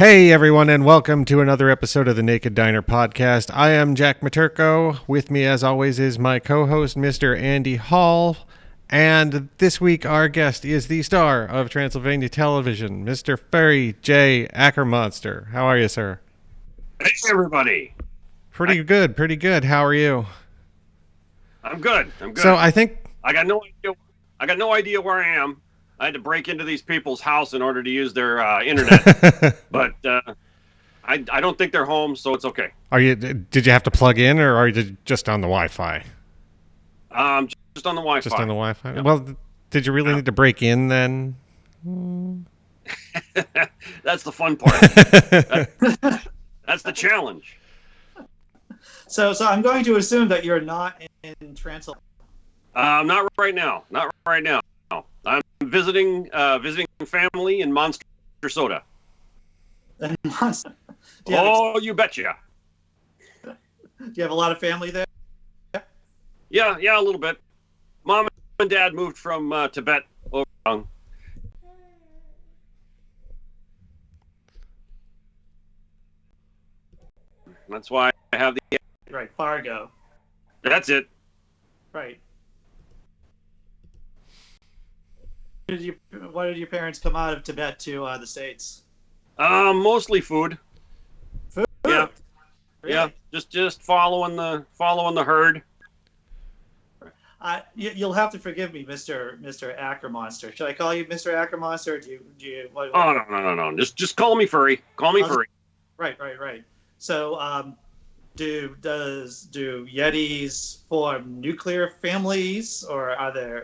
Hey everyone, and welcome to another episode of the Naked Diner podcast. I am Jack Materko. With me, as always, is my co-host, Mr. Andy Hall. And this week, our guest is the star of Transylvania Television, Mr. Furry J. Ackermonster. How are you, sir? Hey everybody. Pretty good. How are you? I'm good. So I think I got no idea where I am. I had to break into these people's house in order to use their internet, but I don't think they're home, so it's okay. Did you have to plug in, or are you just on the Wi-Fi? Just on the Wi-Fi. Just on the Wi-Fi. Yeah. Well, did you really need to break in then? That's the fun part. That's the challenge. So I'm going to assume that you're not in Transylvania. Not right now. I'm visiting family in Monstersotta. You betcha. Do you have a lot of family there? Yeah, a little bit. Mom and Dad moved from Tibet over. That's why I have the. Right, Fargo. That's it. Right. Why did your parents come out of Tibet to the States? Mostly food. Food. Yeah. Really? Yeah. Just following the herd. You'll have to forgive me, Mr. Ackermonster. Should I call you Mr. Ackermonster? Or do you? What? Oh no. Just call me Furry. Call me Furry. Right. So, do Yetis form nuclear families, or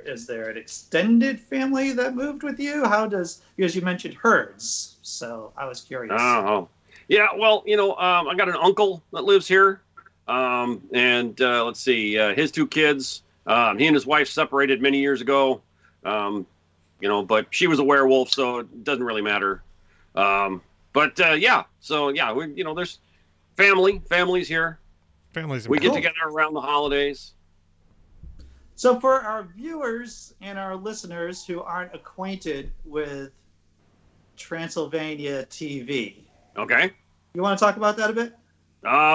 is there an extended family that moved with you? Because you mentioned herds, so I was curious. Oh. Yeah. Well, I got an uncle that lives here, and let's see, his two kids. He and his wife separated many years ago. But she was a werewolf, so it doesn't really matter. Yeah. So yeah, there's families here. We get together around the holidays. So for our viewers and our listeners who aren't acquainted with Transylvania TV, okay, you want to talk about that a bit?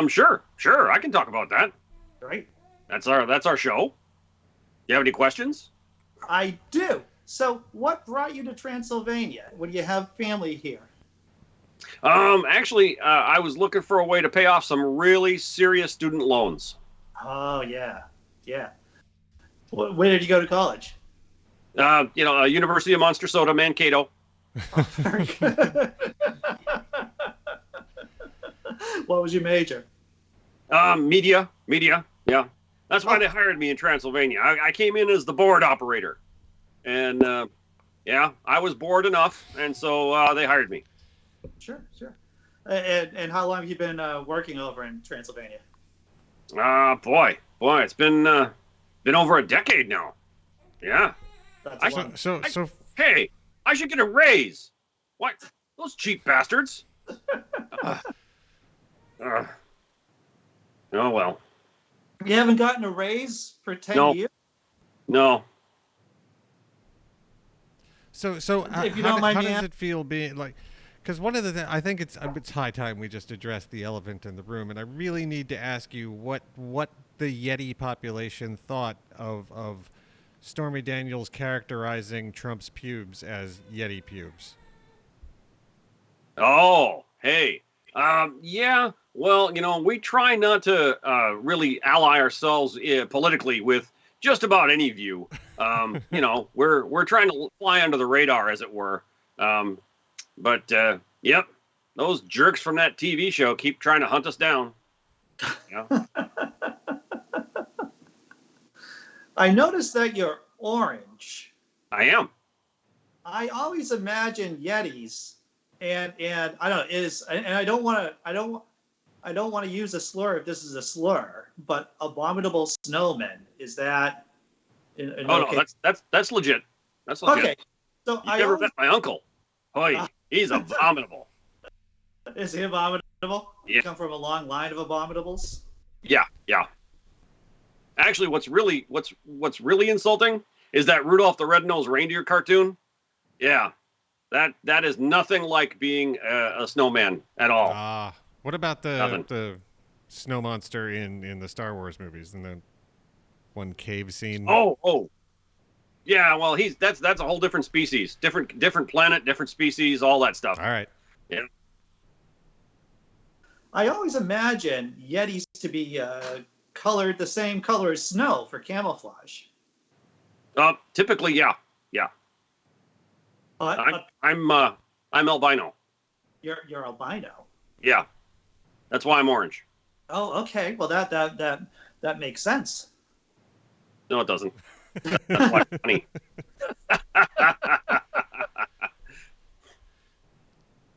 Sure, I can talk about that. Great. That's our show. You have any questions? I do. So what brought you to Transylvania? When you have family here? Actually, I was looking for a way to pay off some really serious student loans. Oh, yeah. Where did you go to college? University of Monstersotta, Mankato. Oh, very good. What was your major? Media. Yeah. That's why they hired me in Transylvania. I came in as the board operator. And, I was bored enough, and so they hired me. Sure. And how long have you been working over in Transylvania? Boy, it's been over a decade now. Yeah. Hey, I should get a raise. What? Those cheap bastards. Oh well. You haven't gotten a raise for 10 years? No. So if you don't mind how me does it feel being like? Because one of the things, I think it's high time we just address the elephant in the room, and I really need to ask you what the Yeti population thought of Stormy Daniels characterizing Trump's pubes as Yeti pubes. Oh, hey, yeah. Well, we try not to really ally ourselves politically with just about any view. We're trying to fly under the radar, as it were. But yep, those jerks from that TV show keep trying to hunt us down. Yeah. I noticed that you're orange. I am. I always imagine Yetis, and I don't want to use a slur if this is a slur, but abominable snowmen. Is that? No, that's legit. That's legit. Okay, so you never met my uncle. Boy, he's abominable. Is he abominable? Yeah. You come from a long line of abominables? Yeah. Actually, what's really insulting is that Rudolph the Red-Nosed Reindeer cartoon. Yeah, That is nothing like being a snowman at all. What about Nothing. the snow monster in the Star Wars movies and the one cave scene? Oh. Yeah, well, that's a whole different species, different planet, different species, all that stuff. All right. Yeah. I always imagine Yetis to be colored the same color as snow for camouflage. Typically, yeah. I'm albino. You're albino. Yeah, that's why I'm orange. Oh, okay. Well, that makes sense. No, it doesn't. That's why it's funny.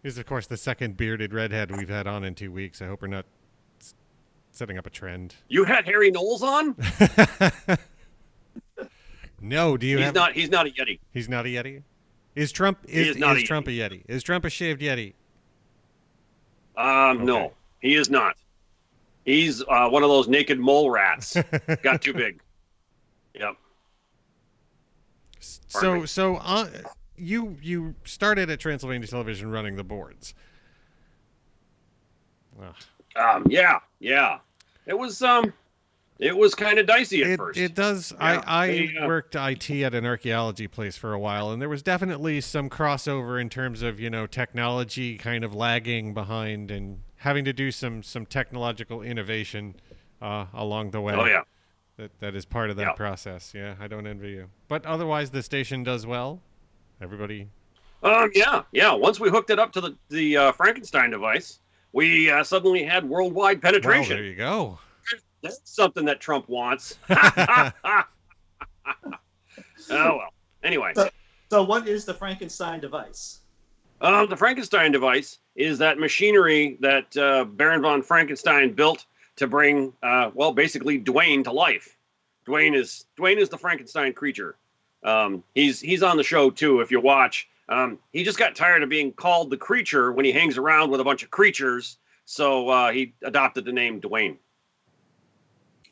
He's, of course, the second bearded redhead we've had on in 2 weeks. I hope we're not setting up a trend. You had Harry Knowles on? No, do you He's not a Yeti. He's not a Yeti? Is Trump a Yeti? Is Trump a shaved Yeti? Okay. No, he is not. He's one of those naked mole rats. Got too big. Yep. You started at Transylvania Television running the boards. Yeah. It was kind of dicey at first. It does. Yeah. I worked IT at an archaeology place for a while, and there was definitely some crossover in terms of, technology kind of lagging behind and having to do some technological innovation along the way. Oh, yeah. That is part of that process. Yeah, I don't envy you. But otherwise, the station does well. Everybody. Yeah. Once we hooked it up to the Frankenstein device, we suddenly had worldwide penetration. Well, there you go. That's something that Trump wants. Oh well. Anyway. So what is the Frankenstein device? The Frankenstein device is that machinery that Baron von Frankenstein built to bring, basically Dwayne to life. Dwayne is the Frankenstein creature. He's on the show too. If you watch, he just got tired of being called the creature when he hangs around with a bunch of creatures. So he adopted the name Dwayne.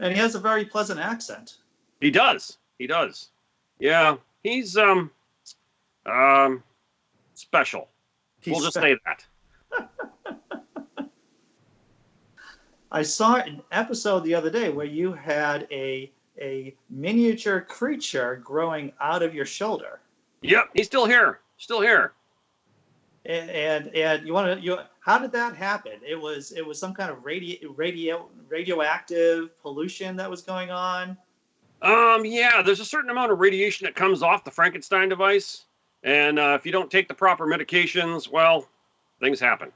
And he has a very pleasant accent. He does. Yeah, he's special. We'll just say that. I saw an episode the other day where you had a miniature creature growing out of your shoulder. Yep, he's still here. And how did that happen? It was some kind of radioactive pollution that was going on. Yeah, there's a certain amount of radiation that comes off the Frankenstein device, and if you don't take the proper medications, well, things happen.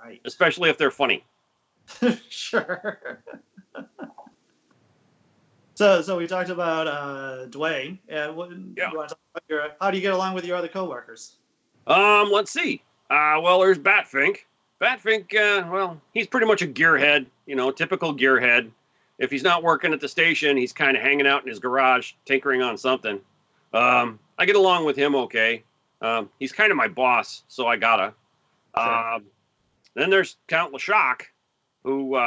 Right. Especially if they're funny. Sure. So we talked about Dwayne. You want to talk about how do you get along with your other coworkers? Let's see. There's Batfink. Batfink, he's pretty much a gearhead, typical gearhead. If he's not working at the station, he's kind of hanging out in his garage, tinkering on something. I get along with him okay. He's kind of my boss, so I gotta. Sure. Then there's Count LeShock, who,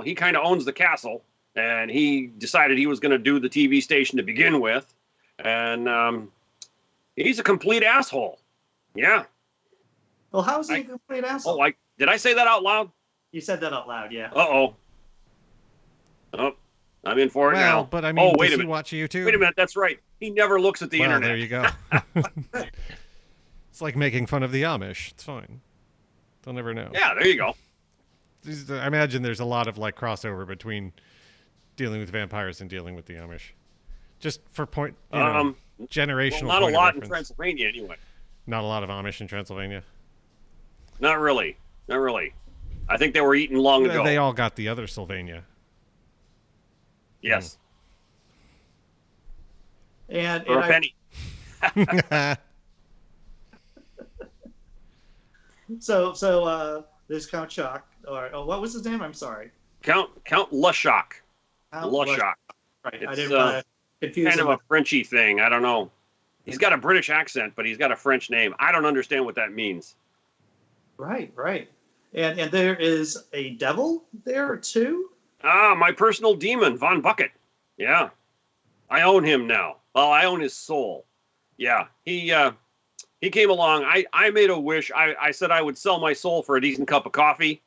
he kind of owns the castle, and he decided he was going to do the TV station to begin with. And he's a complete asshole. Yeah. Well, how is he a complete asshole? Did I say that out loud? You said that out loud, yeah. Uh-oh. Oh, I'm in for it now. But I mean, wait does a he minute. watch YouTube? Wait a minute, that's right. He never looks at the internet. There you go. It's like making fun of the Amish. It's fine. They'll never know. Yeah, there you go. I imagine there's a lot of crossover between dealing with vampires and dealing with the Amish. Just for generational. Well, not a lot in Transylvania, anyway. Not a lot of Amish in Transylvania. Not really. I think they were eaten long ago. They all got the other Sylvania. Yes. And for a penny. So there's Count Shock, or what was his name? I'm sorry. Count LeShock. LeShock. Right. It's, I didn't want to confuse kind him of a Frenchy thing. I don't know. He's got a British accent, but he's got a French name. I don't understand what that means. Right. And there is a devil there too? My personal demon, Von Bucket. Yeah. I own him now. Well, I own his soul. Yeah. He he came along. I made a wish. I said I would sell my soul for a decent cup of coffee.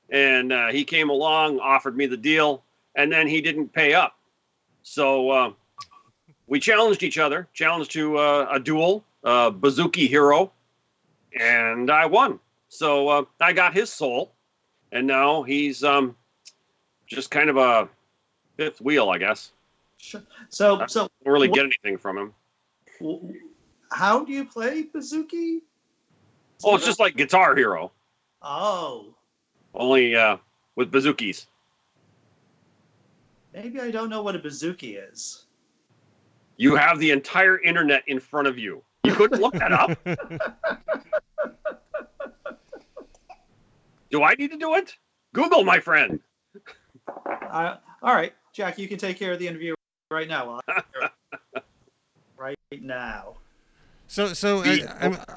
And he came along, offered me the deal, and then he didn't pay up. So we challenged each other, challenged to a duel, Bazooki Hero, and I won. So I got his soul, and now he's just kind of a fifth wheel, I guess. Sure. I So don't really get anything from him. how do you play Bazooki? Oh, it's just like Guitar Hero, Oh, only with bazookies. maybe I don't know what a bazooki is. You have the entire internet in front of you. You couldn't look that up. Do I need to do it? Google, my friend. All right, Jack, you can take care of the interview right now. Right now. So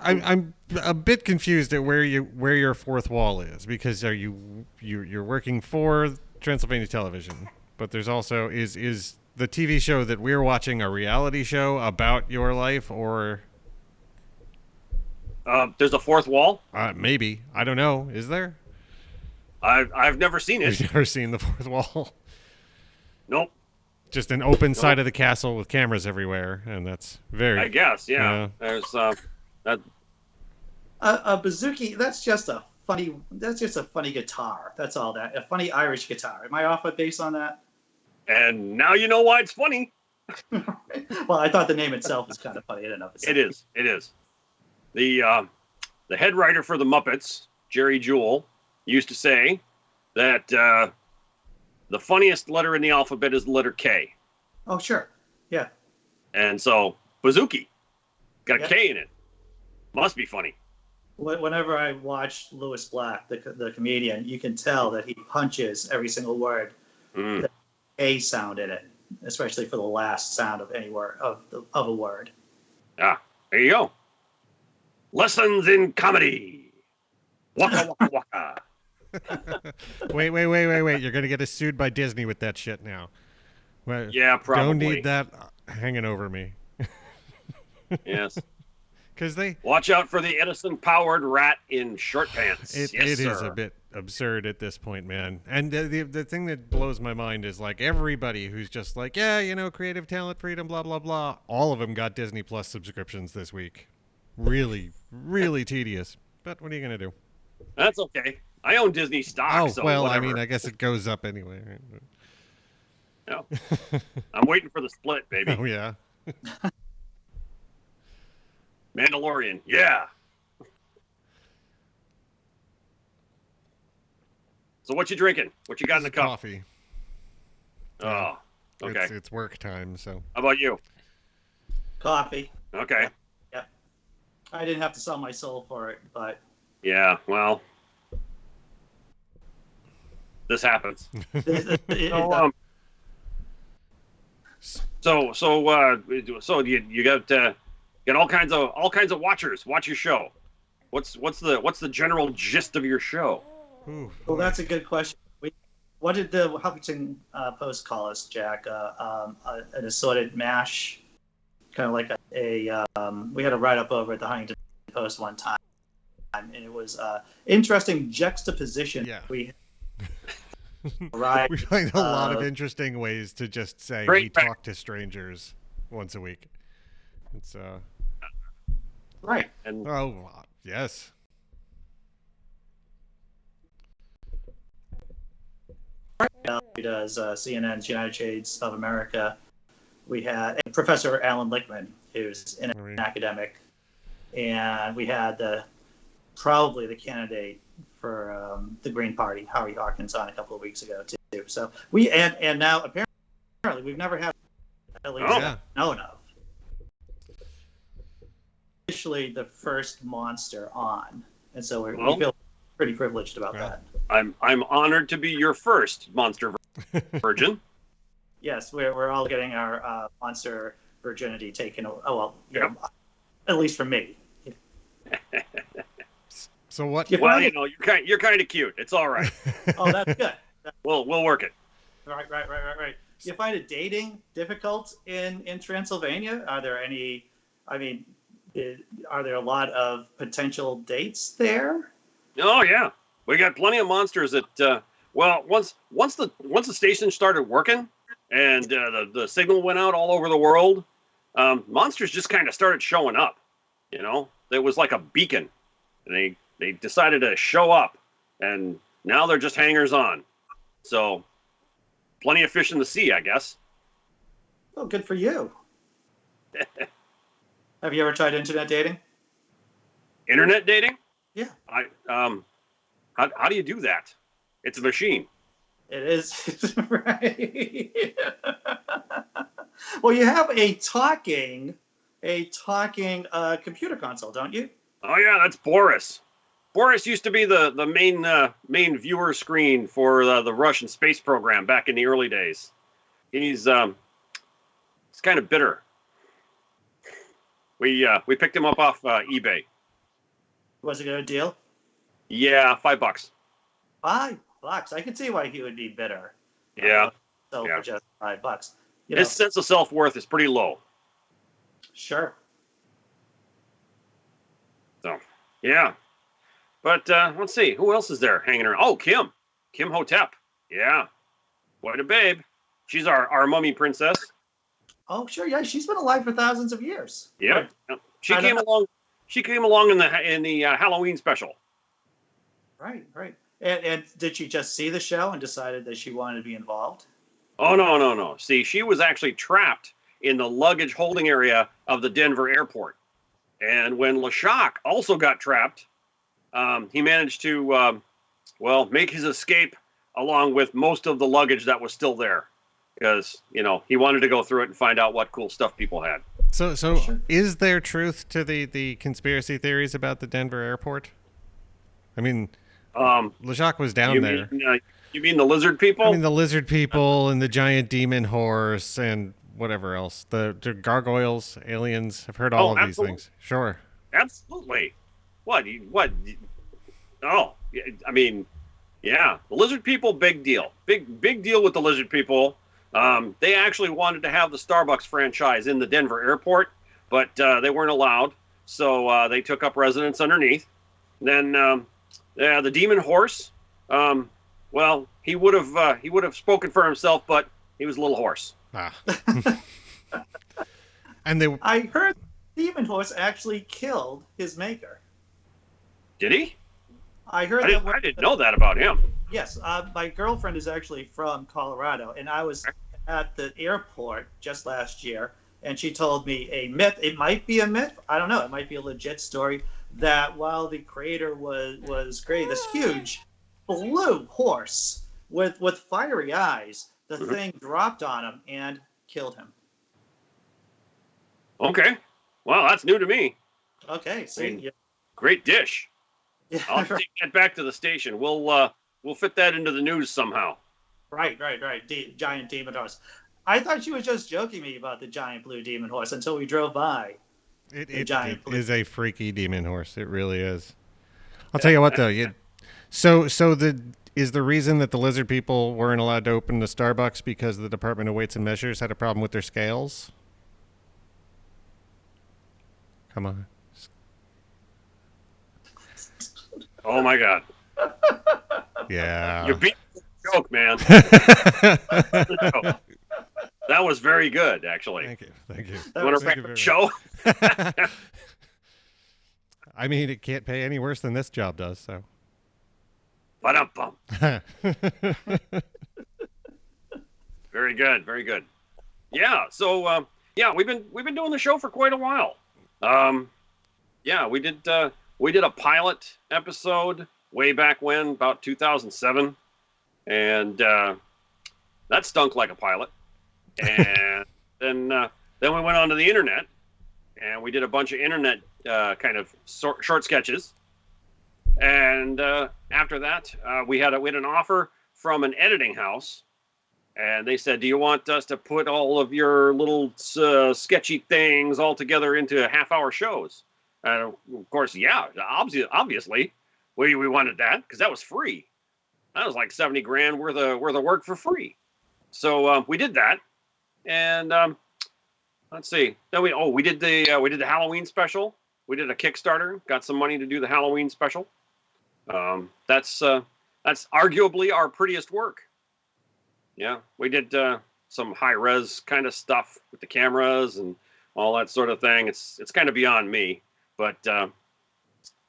I'm a bit confused at where your fourth wall is, because you're working for Transylvania Television, but there's also is the TV show that we're watching a reality show about your life, or There's a fourth wall. maybe, I don't know. Is there? I've never seen it. You've never seen the fourth wall? Nope. Just an open side of the castle with cameras everywhere, and that's very. I guess, yeah. There's that. A bazooki. That's just a funny guitar. That's all that. A funny Irish guitar. Am I off a base on that? And now you know why it's funny. Well, I thought the name itself was kind of funny. I didn't know. It is. It is. The head writer for the Muppets, Jerry Jewell, used to say that the funniest letter in the alphabet is the letter K. Oh, sure. Yeah. And so, Bazooki. Got a Yeah. K in it. Must be funny. Whenever I watch Louis Black, the comedian, you can tell that he punches every single word. Mm. A sound in it, especially for the last sound of any word of a word. Ah, there you go. Lessons in comedy. Waka waka waka. Wait! You're gonna get us sued by Disney with that shit now. Well, Yeah, probably. don't need that hanging over me. Yes. Because Watch out for the Edison-powered rat in short pants. it Yes, is sir. a bit absurd at this point, man. And the thing that blows my mind is, like, everybody who's just like, yeah, creative talent freedom, blah blah blah. All of them got Disney Plus subscriptions this week. Really, really tedious. But what are you gonna do? That's okay. I own Disney stock, Oh so well, whatever. I mean, I guess it goes up anyway. Right? No. I'm waiting for the split, baby. Oh yeah. Mandalorian. Yeah. So what you drinking? What you got in the cup? Coffee. Oh, okay. It's work time, so. How about you? Coffee. Okay. I didn't have to sell my soul for it, but Yeah, well, this happens. So you got all kinds of watchers. Watch your show. What's the general gist of your show? Ooh, well, that's a good question. What did the Huffington Post call us, Jack? An assorted mash, kind of like we had a write-up over at the Huffington Post one time, and it was interesting juxtaposition. Yeah. We find a lot of interesting ways to just say we talk to strangers once a week. It's right. And yes. He does CNN's United Shades of America. We had Professor Alan Lichtman, who's an academic, and we had probably the candidate for the Green Party, Howie Hawkins, on a couple of weeks ago too. So and now apparently we've never had at least known of officially the first monster on, and so we feel pretty privileged about that. I'm honored to be your first monster virgin. Yes, we're all getting our monster virginity taken. At least from me. So what? Well, you're kind of cute. It's all right. Oh, that's good. We'll work it. Right. Do you find it dating difficult in Transylvania? Are there any? I mean, Are there a lot of potential dates there? Oh yeah, we got plenty of monsters that. Well, once the station started working and the signal went out all over the world, monsters just kind of started showing up. You know, it was like a beacon, and they decided to show up, and now they're just hangers on. So, plenty of fish in the sea, I guess. Oh, good for you. Have you ever tried internet dating? Internet dating? Yeah. How do you do that? It's a machine. It is. Right. Well, you have a talking computer console, don't you? Oh yeah, that's Boris. Boris used to be the main viewer screen for the Russian space program back in the early days. He's kind of bitter. We picked him up off eBay. Was it a good deal? Yeah, $5. $5. I can see why he would be bitter. Yeah. For just $5. His sense of self-worth is pretty low. Sure. So, yeah. But let's see, who else is there hanging around? Oh, Kim Hotep. Yeah. What a babe. She's our mummy princess. Oh, sure. Yeah, she's been alive for thousands of years. Yeah. She came along in the Halloween special. Right. And did she just see the show and decided that she wanted to be involved? Oh, no. See, she was actually trapped in the luggage holding area of the Denver airport. And when LeShock also got trapped, he managed to, make his escape along with most of the luggage that was still there. Because, he wanted to go through it and find out what cool stuff people had. So sure. Is there truth to the conspiracy theories about the Denver airport? I mean, LeShock was down there. You mean the lizard people? I mean, the lizard people and the giant demon horse and whatever else. The gargoyles, aliens. I've heard all of these things. Sure. Absolutely. What? Oh, I mean, yeah. The lizard people, big deal. Big deal with the lizard people. They actually wanted to have the Starbucks franchise in the Denver airport, but they weren't allowed. So they took up residence underneath. Then the demon horse. He would have spoken for himself, but he was a little hoarse. And I heard demon horse actually killed his maker. Did he? I didn't know that about him. Yes, my girlfriend is actually from Colorado, and I was at the airport just last year, and she told me a myth. It might be a myth. I don't know. It might be a legit story that while the creator was creating this huge blue horse with fiery eyes, the thing dropped on him and killed him. Okay. Well, that's new to me. Okay. See, great dish. Yeah, I'll take that back to the station. We'll fit that into the news somehow. Right. Giant demon horse. I thought she was just joking me about the giant blue demon horse until we drove by. It is a freaky demon horse. It really is. I'll tell you what, though. Is the reason that the lizard people weren't allowed to open the Starbucks because the Department of Weights and Measures had a problem with their scales? Come on. Oh my God. Yeah. You beat the joke, man. That was very good, actually. Thank you. You want to wrap the show? I mean, it can't pay any worse than this job does, so. Ba-dum-bum. Very good. Yeah, so we've been doing the show for quite a while. We did a pilot episode way back when, about 2007, and that stunk like a pilot. And then we went onto the internet, and we did a bunch of internet kind of short sketches. And after that, we had an offer from an editing house, and they said, "Do you want us to put all of your little sketchy things all together into half-hour shows?" Of course, yeah, obviously, we wanted that because that was free. That was like $70,000 worth of work for free. So we did that, and let's see. Then we did the Halloween special we did a Kickstarter, got some money to do the Halloween special. That's arguably our prettiest work. Yeah, we did some high res kind of stuff with the cameras and all that sort of thing. It's kind of beyond me, but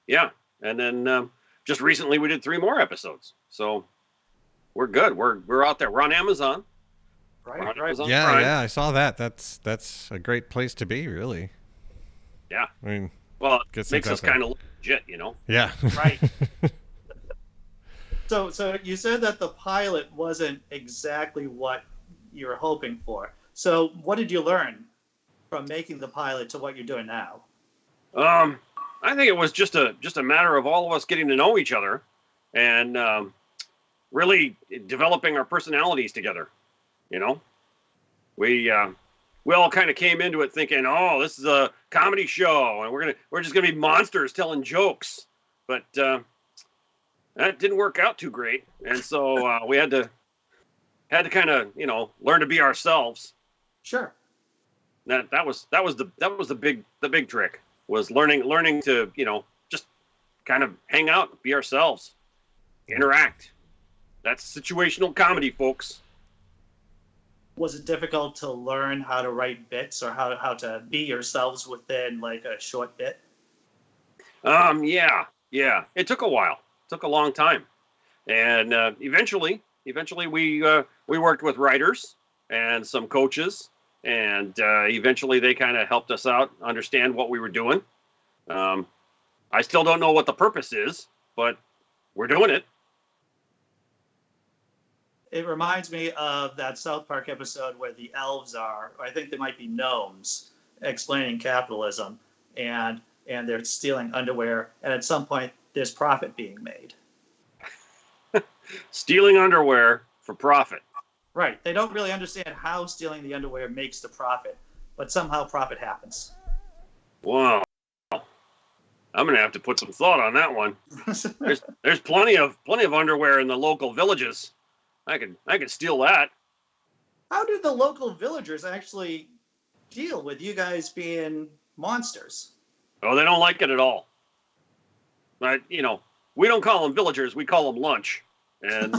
yeah. And then just recently we did 3 more episodes, so we're good. We're out there. We're on Amazon. Right. Amazon Yeah, Prime. yeah, I saw that. That's a great place to be, really. Yeah. I mean, Well, Get it some makes us stuff there. kind of legit, you know. yeah. Right. So you said that the pilot wasn't exactly what you were hoping for. So what did you learn from making the pilot to what you're doing now? I think it was just a matter of all of us getting to know each other and really developing our personalities together. You know, we all kind of came into it thinking, oh, this is a comedy show, and we're just gonna be monsters telling jokes, but that didn't work out too great, and so we had to kind of learn to be ourselves. Sure. That was the big trick, was learning to just kind of hang out, be ourselves, interact. That's situational comedy, folks. Was it difficult to learn how to write bits or how to be yourselves within like a short bit? Yeah. It took a while. It took a long time, and eventually we worked with writers and some coaches, and eventually they kind of helped us out understand what we were doing. I still don't know what the purpose is, but we're doing it. It reminds me of that South Park episode where the elves are, I think they might be gnomes, explaining capitalism, and they're stealing underwear, and at some point there's profit being made. Stealing underwear for profit. Right. They don't really understand how stealing the underwear makes the profit, but somehow profit happens. Wow. I'm gonna have to put some thought on that one. There's plenty of underwear in the local villages. I could steal that. How do the local villagers actually deal with you guys being monsters? Oh, they don't like it at all. But we don't call them villagers; we call them lunch. And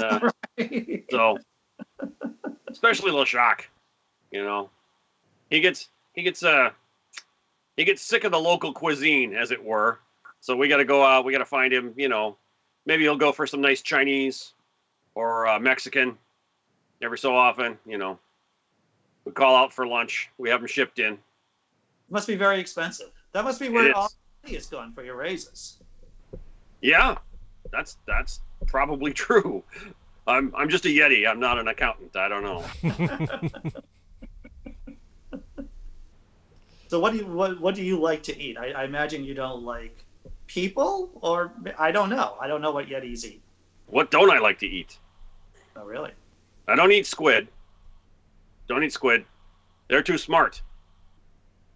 Right. so, especially LeShock, he gets sick of the local cuisine, as it were. So we got to go out. We got to find him. Maybe he'll go for some nice Chinese or Mexican every so often. We call out for lunch. We have them shipped in. It must be very expensive. That must be where all the money is gone for your raises. Yeah, that's probably true. I'm just a Yeti. I'm not an accountant. I don't know. So what do you like to eat? I imagine you don't like people, or I don't know. I don't know what Yetis eat. What don't I like to eat? Oh, really? I don't eat squid. Don't eat squid. They're too smart.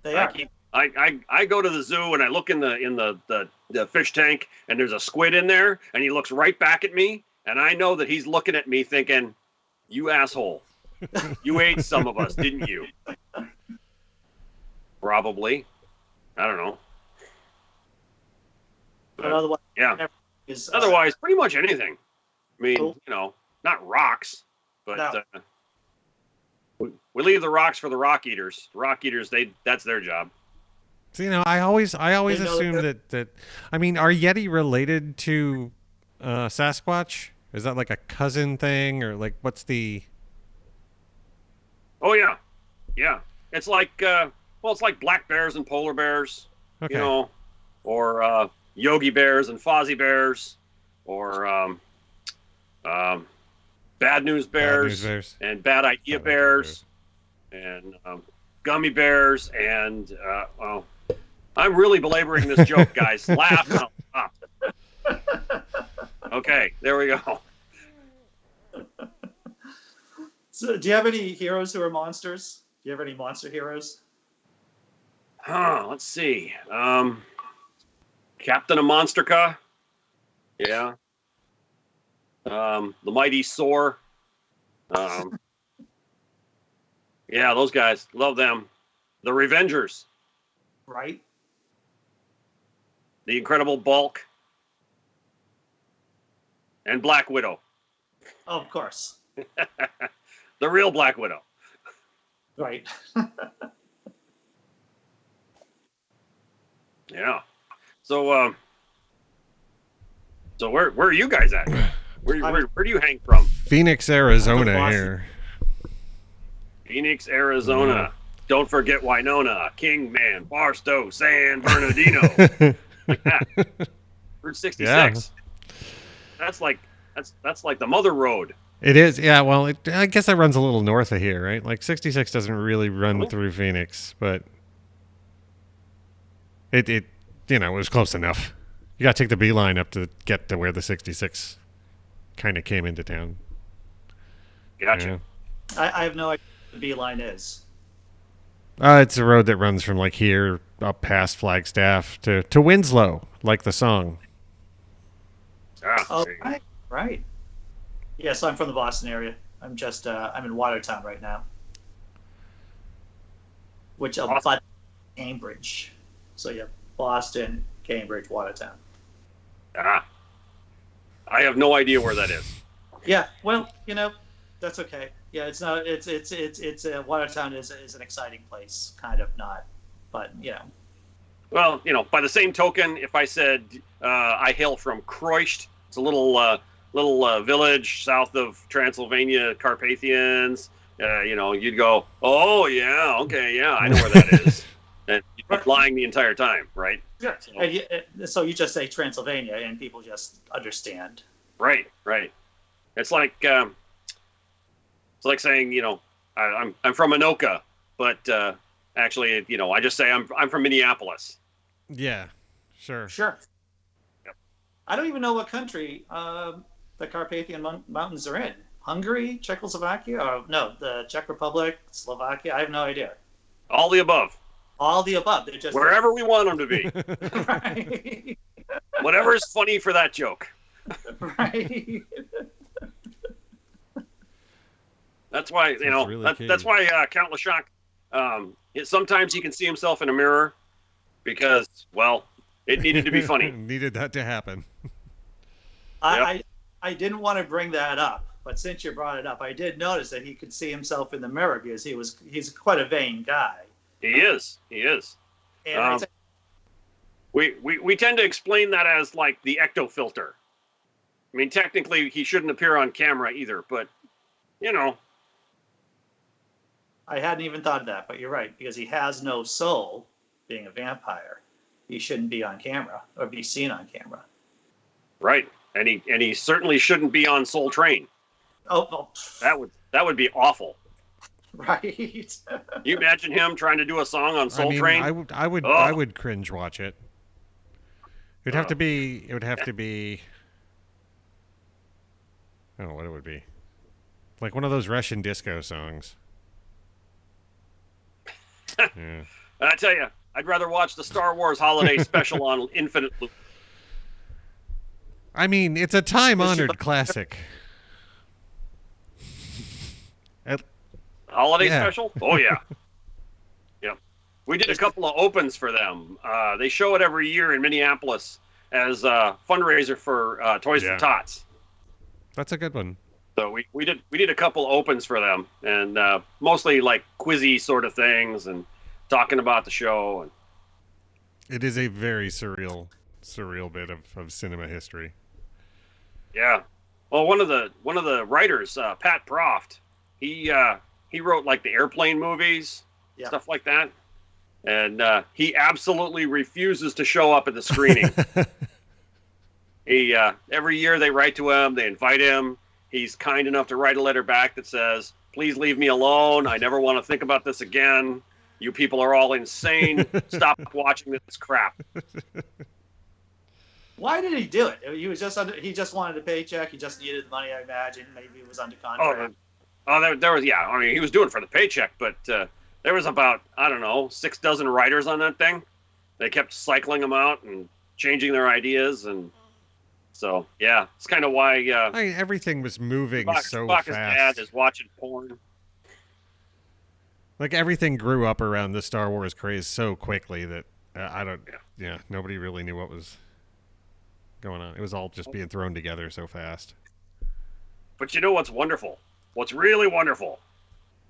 They are. I go to the zoo and I look in the fish tank, and there's a squid in there, and he looks right back at me, and I know that he's looking at me thinking, "You asshole, you ate some of us, didn't you?" Probably. I don't know. But otherwise, Yeah. is, Otherwise, pretty much anything. I mean, not rocks, but no. we leave the rocks for the rock eaters. The rock eaters, that's their job. So, I always know assume that I mean, are Yeti related to Sasquatch? Is that like a cousin thing, or like what's the? Oh yeah, yeah. It's like it's like black bears and polar bears, Okay. or Yogi bears and Fozzie bears, or bad news bears, and bad idea bears, and gummy bears, and I'm really belaboring this joke, guys. Laugh and I'll stop. Okay, there we go. So, do you have any heroes who are monsters? Do you have any monster heroes? Let's see. Captain of Monsterka. Yeah. The Mighty Soar. Yeah, those guys. Love them. The Revengers. Right. the Incredible Bulk, and Black Widow. Of course. The real Black Widow. Right. Yeah. So, where are you guys at? Where do you hang from? Phoenix, Arizona here. Phoenix, Arizona. Don't forget Winona, Kingman, Barstow, San Bernardino. Like that. Route 66. Yeah. That's like the Mother Road. It is, yeah. Well, I guess that runs a little north of here, right? Like 66 doesn't really run through Phoenix, but it was close enough. You got to take the beeline up to get to where the 66 kind of came into town. Gotcha. Yeah. I have no idea what the beeline is. It's a road that runs from like here up past Flagstaff to Winslow, like the song. Oh, right. Yes, I'm from the Boston area. I'm just I'm in Watertown right now, which abuts Cambridge. So yeah, Boston, Cambridge, Watertown. I have no idea where that is. Yeah, well, that's okay. Yeah, it's not. It's Watertown is an exciting place, kind of not, but Well, by the same token, if I said I hail from Croist, it's a little village south of Transylvania, Carpathians. You'd go, oh yeah, okay, yeah, I know where that is, and you'd be lying the entire time, right? Yeah. So you just say Transylvania, and people just understand. Right. It's like saying, I'm from Anoka, but actually, I just say I'm from Minneapolis. Yeah, sure. Yep. I don't even know what country the Carpathian Mountains are in. Hungary, Czechoslovakia, or no, the Czech Republic, Slovakia. I have no idea. All the above. All the above. They're just wherever we want them to be. Right. Whatever's funny for that joke. Right. That's why that's why Count LeChanc. Sometimes he can see himself in a mirror because, well, it needed to be funny. Needed that to happen. I didn't want to bring that up, but since you brought it up, I did notice that he could see himself in the mirror because he's quite a vain guy. He is. And we tend to explain that as like the ectofilter. I mean, technically, he shouldn't appear on camera either, but I hadn't even thought of that, but you're right, because he has no soul, being a vampire. He shouldn't be on camera or be seen on camera. Right, and he certainly shouldn't be on Soul Train. Oh. That would be awful. Right. You imagine him trying to do a song on Soul Train? I would cringe watch it. It would have to be. I don't know what it would be. Like one of those Russian disco songs. Yeah. I tell you, I'd rather watch the Star Wars Holiday Special on Infinite Loop. I mean, it's a time-honored classic. Holiday Special? Oh, yeah. Yep. We did a couple of opens for them. They show it every year in Minneapolis as a fundraiser for Toys for Tots. That's a good one. So we did a couple opens for them, and mostly like quizzy sort of things and talking about the show. It is a very surreal bit of cinema history. Yeah. Well, one of the writers, Pat Proft, he wrote like the Airplane movies, stuff like that, and he absolutely refuses to show up at the screening. He every year they write to him, they invite him. He's kind enough to write a letter back that says, "Please leave me alone. I never want to think about this again. You people are all insane. Stop watching this crap." Why did he do it? He just wanted a paycheck. He just needed the money, I imagine. Maybe he was under contract. There was, I mean, he was doing it for the paycheck, but there was about, I don't know, 6 dozen writers on that thing. They kept cycling them out and changing their ideas, and so yeah, it's kind of why. I mean, everything was moving so Spock's fast. Dad is watching porn. Like everything grew up around the Star Wars craze so quickly that I don't. yeah, nobody really knew what was going on. It was all just being thrown together so fast. But you know what's wonderful? What's really wonderful?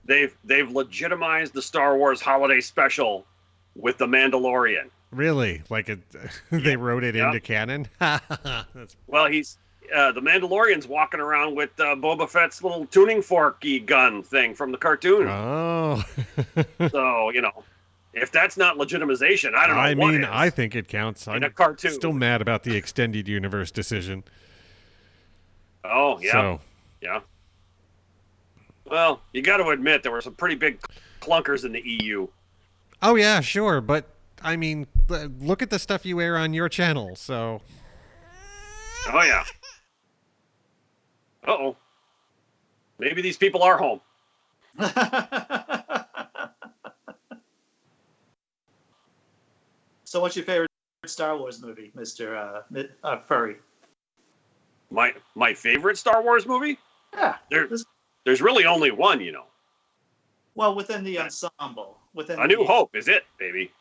They've legitimized the Star Wars holiday special with the Mandalorian. Really? Like they wrote it into canon? That's... Well, he's the Mandalorian's walking around with Boba Fett's little tuning forky gun thing from the cartoon. Oh. So, if that's not legitimization, I don't know what is. I think it counts. In a cartoon. Still mad about the extended universe decision. Oh, yeah. So. Yeah. Well, you got to admit there were some pretty big clunkers in the EU. Oh, yeah, sure. But, I mean, look at the stuff you air on your channel, so... Oh, yeah. Uh-oh. Maybe these people are home. So what's your favorite Star Wars movie, Mr. Furry? My favorite Star Wars movie? Yeah. There's really only one, Well, within the ensemble. A New Hope is it, baby.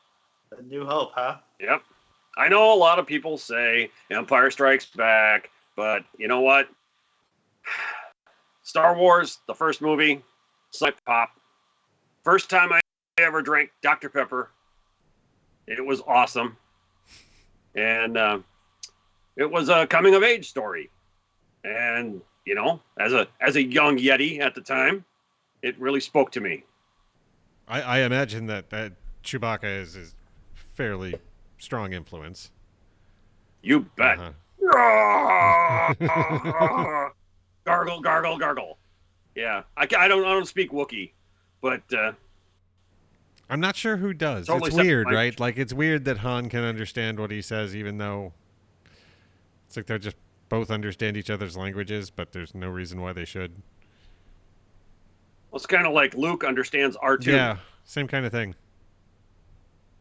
A New Hope, huh? Yep. I know a lot of people say Empire Strikes Back, but you know what? Star Wars, the first movie, Snipe Pop. First time I ever drank Dr. Pepper. It was awesome. And it was a coming of age story. And, as a young Yeti at the time, it really spoke to me. I imagine that Chewbacca is fairly strong influence. You bet. Uh-huh. Gargle, gargle, gargle. Yeah, I don't speak Wookiee, but I'm not sure who does. Totally it's weird, right? Like, it's weird that Han can understand what he says, even though it's like they're just both understand each other's languages, but there's no reason why they should. Well, it's kind of like Luke understands R2. Yeah, same kind of thing.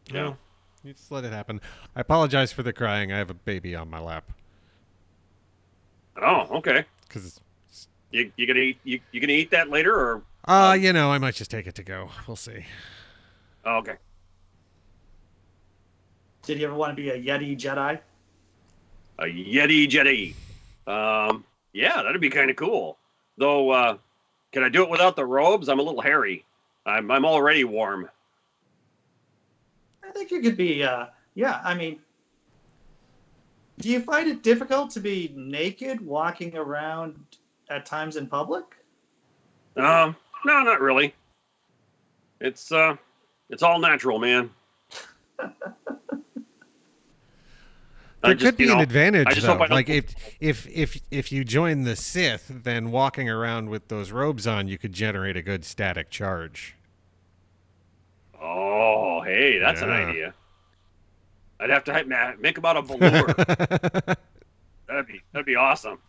Yeah. No, you just let it happen. I apologize for the crying. I have a baby on my lap. Oh, okay. Because you gonna eat you gonna eat that later, or? I might just take it to go. We'll see. Oh, okay. Did you ever want to be a Yeti Jedi? A Yeti Jedi. Yeah, that'd be kind of cool. Though, can I do it without the robes? I'm a little hairy. I'm already warm. I think you could be. Yeah, I mean, do you find it difficult to be naked walking around at times in public? No, not really. It's all natural, man. There could be an advantage, though. Like, if you join the Sith, then walking around with those robes on, you could generate a good static charge. Oh, hey, that's an idea. I'd have to make them out of velour. That'd be awesome.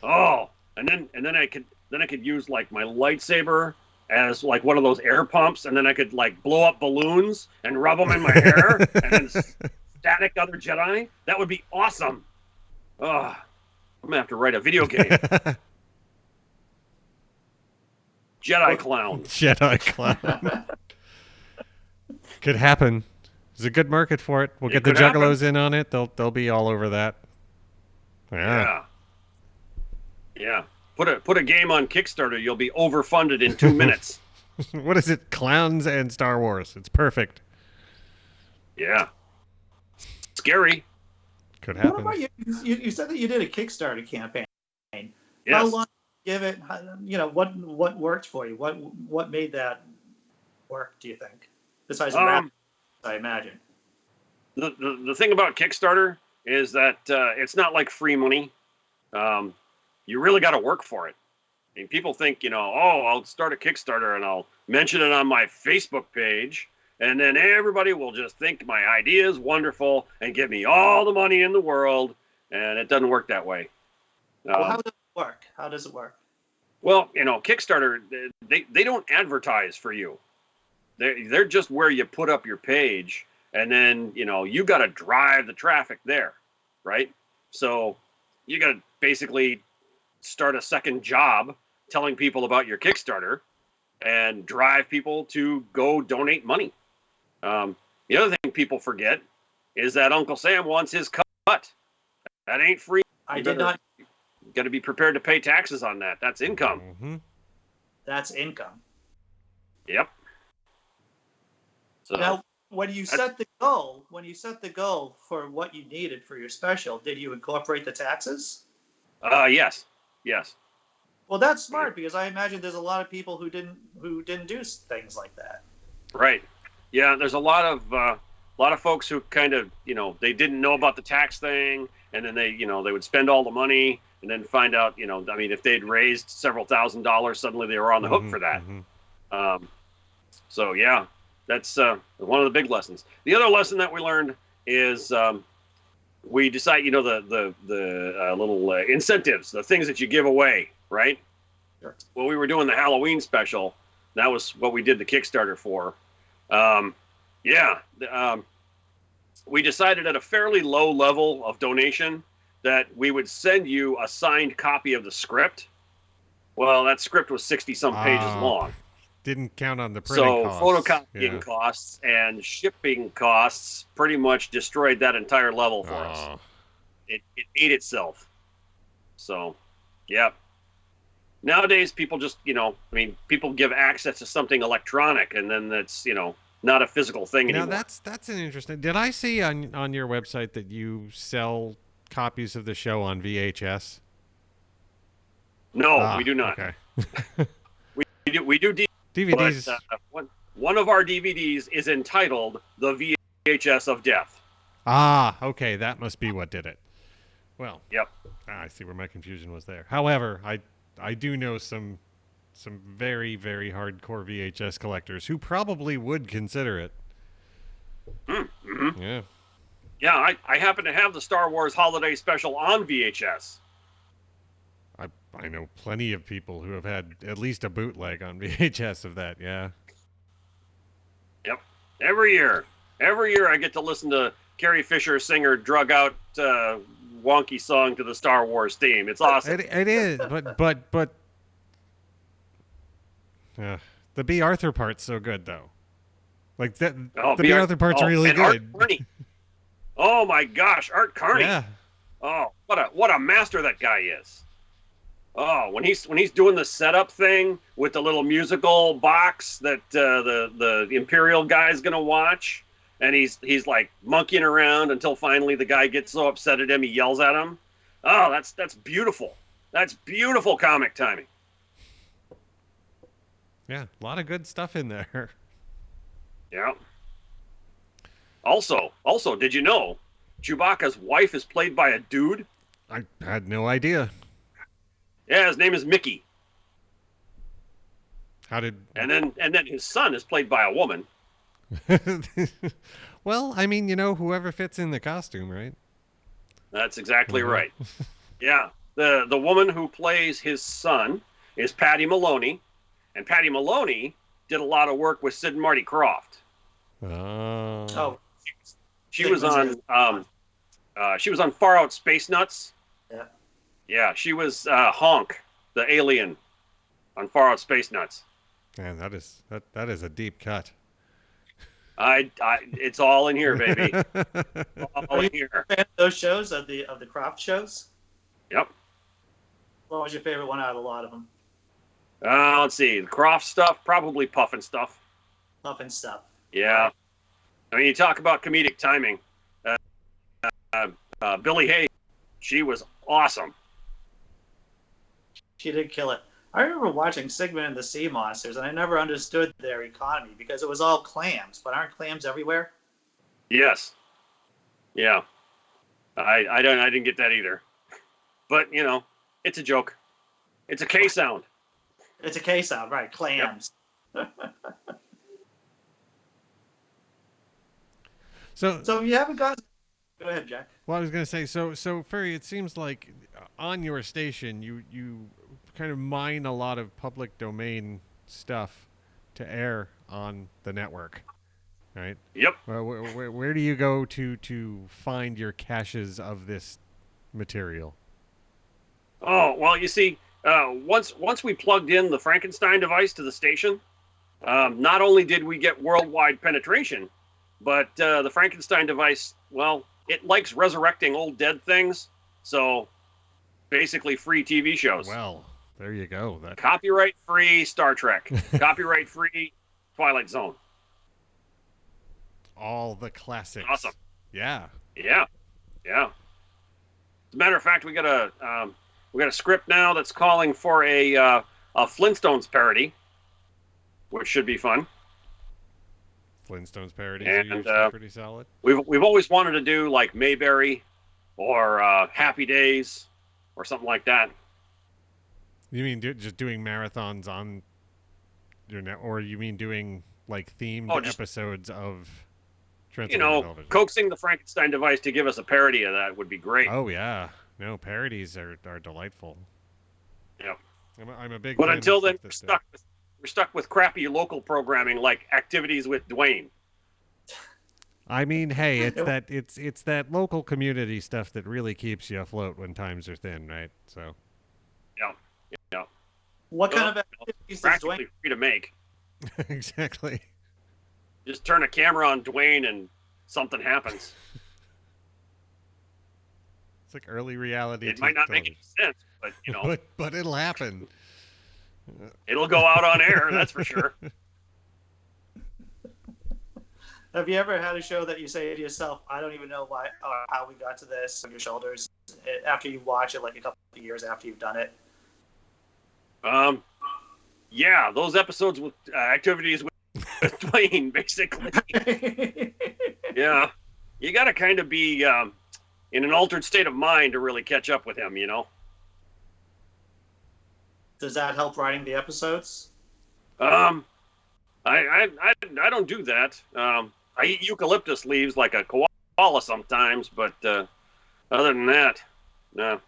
Oh, and then I could use like my lightsaber as like one of those air pumps, and then I could like blow up balloons and rub them in my hair, and then static other Jedi. That would be awesome. Oh, I'm gonna have to write a video game. Jedi clown. Jedi clown. Could happen. There's a good market for it. We'll get the Juggalos in on it. They'll be all over that. Yeah. Put a game on Kickstarter. You'll be overfunded in 2 minutes. What is it? Clowns and Star Wars. It's perfect. Yeah. Scary. Could happen. What about you? You said that you did a Kickstarter campaign. Yes. How long did you give it? What worked for you? What made that work, do you think? Besides I imagine. The thing about Kickstarter is that it's not like free money. You really got to work for it. I mean, people think, I'll start a Kickstarter and I'll mention it on my Facebook page, and then everybody will just think my idea is wonderful and give me all the money in the world, and it doesn't work that way. Well, how does it work? How does it work? Well, Kickstarter, they don't advertise for you. They're just where you put up your page, and then, you got to drive the traffic there, right? So you got to basically start a second job telling people about your Kickstarter and drive people to go donate money. The other thing people forget is that Uncle Sam wants his cut. That ain't free. I did not. Got to be prepared to pay taxes on that. That's income. Mm-hmm. That's income. Yep. So now, when you set the goal for what you needed for your special, did you incorporate the taxes? Yes. Well, that's smart because I imagine there's a lot of people who didn't do things like that. Right. Yeah. There's a lot of folks who kind of, they didn't know about the tax thing, and then they would spend all the money and then find out, if they'd raised several $1,000s, suddenly they were on the hook for that. Mm-hmm. So yeah, that's one of the big lessons. The other lesson that we learned is we decide, the little incentives, the things that you give away, right? Sure. When we were doing the Halloween special, that was what we did the Kickstarter for. We decided at a fairly low level of donation that we would send you a signed copy of the script. Well, that script was 60-some pages long. Didn't count on the printing costs. So photocopying costs and shipping costs pretty much destroyed that entire level for us. It ate itself. So, yeah. Nowadays, people just, people give access to something electronic, and then that's, not a physical thing anymore. Now, that's an interesting... Did I see on your website that you sell copies of the show on VHS? No, we do not. Okay. we do DVDs. But, one of our DVDs is entitled The VHS of Death. Okay. That must be what did it. Well, yep. I see where my confusion was there. However, I do know some very, very hardcore VHS collectors who probably would consider it. Mm-hmm. Yeah. Yeah, I happen to have the Star Wars Holiday Special on VHS. I know plenty of people who have had at least a bootleg on VHS of that, yeah. Yep. Every year I get to listen to Carrie Fisher sing her drug-out wonky song to the Star Wars theme. It's awesome. It is, but the B. Arthur part's so good, though. Like, the B. Arthur part's really good. Art Carney. Oh, my gosh, Art Carney. Yeah. Oh, what a master that guy is. Oh, when he's doing the setup thing with the little musical box that the Imperial guy's gonna watch, and he's like monkeying around until finally the guy gets so upset at him he yells at him. Oh, that's beautiful. That's beautiful comic timing. Yeah, a lot of good stuff in there. Yeah. Also, did you know Chewbacca's wife is played by a dude? I had no idea. Yeah, his name is Mickey. And then his son is played by a woman. Well, I mean, whoever fits in the costume, right? That's exactly right. Yeah. The woman who plays his son is Patty Maloney, and Patty Maloney did a lot of work with Sid and Marty Krofft. Oh. She was on Far Out Space Nuts. Yeah. Yeah, she was Honk, the alien, on Far Out Space Nuts. Man, that is a deep cut. It's all in here, baby. All in here. Fan of those shows of the Krofft shows? Yep. What was your favorite one out of a lot of them? Let's see. The Krofft stuff, probably Puffin stuff. Puffin stuff. Yeah. I mean, you talk about comedic timing. Billy Hay, she was awesome. She did kill it. I remember watching Sigmund and the Sea Monsters, and I never understood their economy because it was all clams. But aren't clams everywhere? Yes. Yeah. I didn't get that either. But it's a joke. It's a K sound. It's a K sound, right? Clams. Yep. So you haven't got. Go ahead, Jack. Well, I was going to say, so Furry, it seems like on your station, you kind of mine a lot of public domain stuff to air on the network, right? Yep. Where do you go to find your caches of this material? Oh, well, you see, once we plugged in the Frankenstein device to the station, not only did we get worldwide penetration, But the Frankenstein device, well, it likes resurrecting old dead things. So basically free TV shows. Well, there you go. That Copyright free Star Trek. Copyright free Twilight Zone. all the classics. Awesome. Yeah. Yeah. Yeah. As a matter of fact, we got a script now that's calling for a Flintstones parody, which should be fun. Flintstones parodies And, are usually pretty solid. We've always wanted to do like Mayberry or Happy Days or something like that. You mean just doing marathons on your net, or you mean doing like themed episodes of Transylvania television? Coaxing the Frankenstein device to give us a parody of that would be great. Oh yeah, no, parodies are delightful. Yeah, I'm a big. But fan until of then, stuff we're stuck with crappy local programming like Activities with Dwayne. I mean, hey, it's that local community stuff that really keeps you afloat when times are thin, right? So. Yeah. What kind of activities does Practically Dwayne? free to make. Exactly. Just turn a camera on Dwayne and something happens. It's like early reality. It might not make any sense, but but it'll happen. it'll go out on air. That's for sure. Have you ever had a show that you say to yourself, "I don't even know why or how we got to this" on your shoulders after you watch it, like a couple of years after you've done it? Yeah, those episodes with Activities with Dwayne, basically. Yeah, you got to kind of be in an altered state of mind to really catch up with him, Does that help writing the episodes? I don't do that. I eat eucalyptus leaves like a koala sometimes, but other than that, no.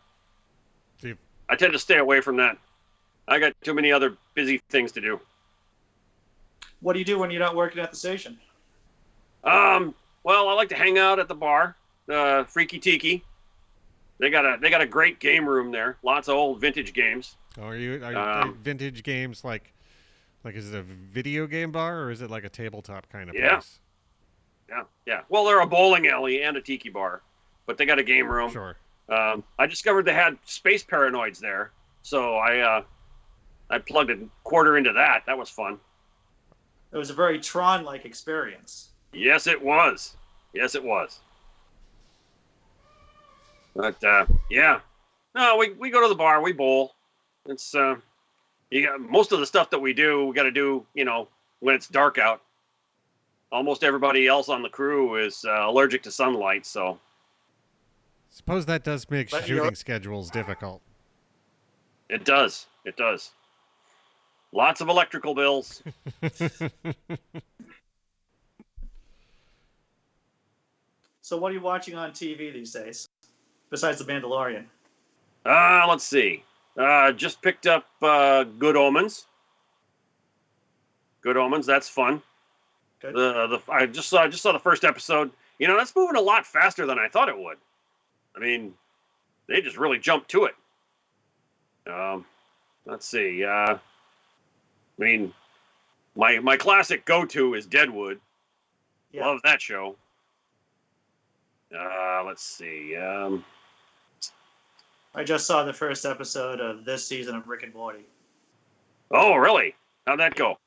See, I tend to stay away from that. I got too many other busy things to do. What do you do when you're not working at the station? Well, I like to hang out at the bar, Freaky Tiki. They got a great game room there. Lots of old vintage games. Oh, are you vintage games like is it a video game bar or is it like a tabletop kind of place? Yeah. Well, they're a bowling alley and a tiki bar, but they got a game room. Sure. I discovered they had Space Paranoids there, so I plugged a quarter into that. That was fun. It was a very Tron-like experience. Yes, it was. But yeah, no, we go to the bar, we bowl. It's you got most of the stuff that we do. We got to do, when it's dark out. Almost everybody else on the crew is allergic to sunlight, so. Suppose that does make shooting schedules difficult. It does. Lots of electrical bills. So what are you watching on TV these days, besides The Mandalorian? Let's see. Just picked up Good Omens. Good Omens, that's fun. Good. I just saw the first episode. That's moving a lot faster than I thought it would. I mean, they just really jumped to it. Let's see. My classic go-to is Deadwood. Yeah. Love that show. Let's see. I just saw the first episode of this season of Rick and Morty. Oh, really? How'd that go?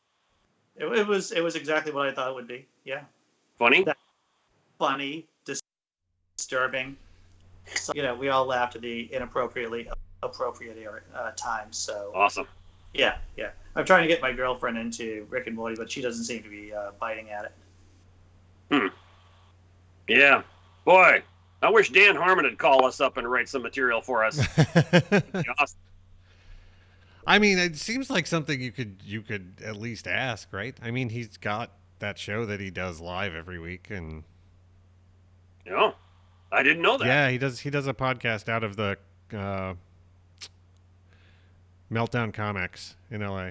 It was exactly what I thought it would be. Yeah. Funny? Funny, disturbing. So, we all laughed at the inappropriate times. So Awesome. Yeah. I'm trying to get my girlfriend into Rick and Morty, but she doesn't seem to be biting at it. Yeah. Boy, I wish Dan Harmon would call us up and write some material for us. Awesome. I mean, it seems like something you could at least ask, right? I mean, he's got that show that he does live every week, and I didn't know that. Yeah, he does a podcast out of the Meltdown Comics in LA.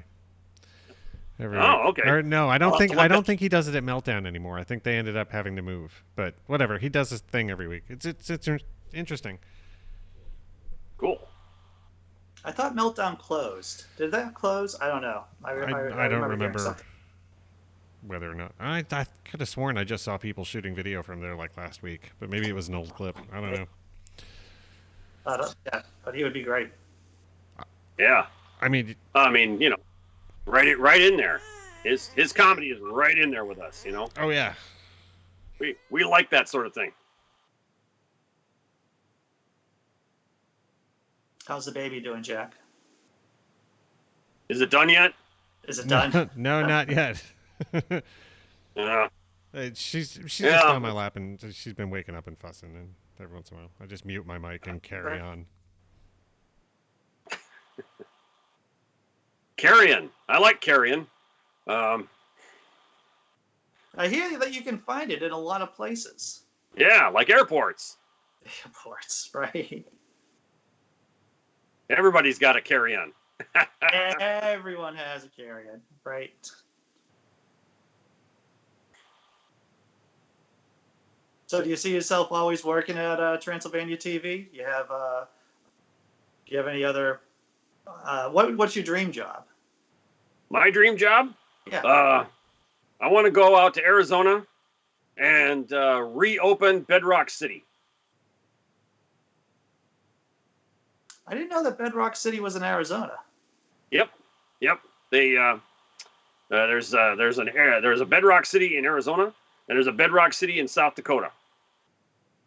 Okay. Or no, I don't think he does it at Meltdown anymore. I think they ended up having to move. But whatever, he does his thing every week. It's interesting. Cool. I thought Meltdown closed. Did that close? I don't know. I don't remember. whether or not I could have sworn I just saw people shooting video from there like last week, but maybe it was an old clip. I don't know. Yeah, but he would be great. Yeah. I mean, you know, right in there. His comedy is right in there with us. You know. oh yeah. We like that sort of thing. How's the baby doing, Jack? Is it done yet? Is it done? No, not yet. Yeah. She's just Yeah. on my lap, and she's been waking up and fussing, and every once in a while I just mute my mic and carry on. Carrion. I like carrion. I hear that you can find it in a lot of places. Yeah, like airports. Airports, right? Everybody's got a carrion. Everyone has a carrion, right? So, do you see yourself always working at Transylvania TV? Do you have any other? What's your dream job? My dream job? Yeah. I want to go out to Arizona and reopen Bedrock City. I didn't know that Bedrock City was in Arizona. Yep. They there's a Bedrock City in Arizona and there's a Bedrock City in South Dakota,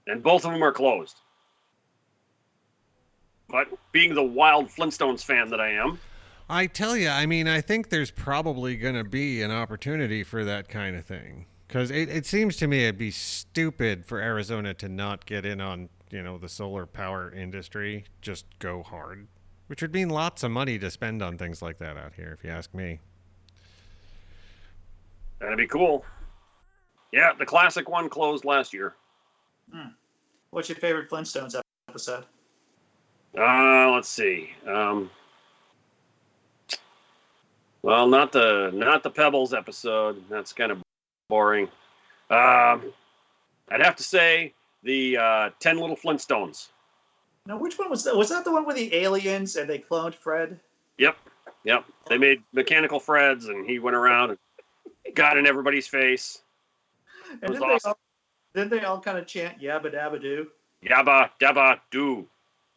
and both of them are closed. But being the wild Flintstones fan that I am, I tell you, I mean, I think there's probably going to be an opportunity for that kind of thing. Because it seems to me it'd be stupid for Arizona to not get in on, the solar power industry, just go hard. Which would mean lots of money to spend on things like that out here, if you ask me. that'd be cool. Yeah, the classic one closed last year. What's your favorite Flintstones episode? Let's see. Well, not the Pebbles episode. That's kind of boring. I'd have to say the 10 Little Flintstones. No, which one was that? Was that the one with the aliens and they cloned Fred? Yep. They made mechanical Freds, and he went around and got in everybody's face. It was awesome. Didn't they all kind of chant Yabba Dabba Doo? Yabba Dabba Doo.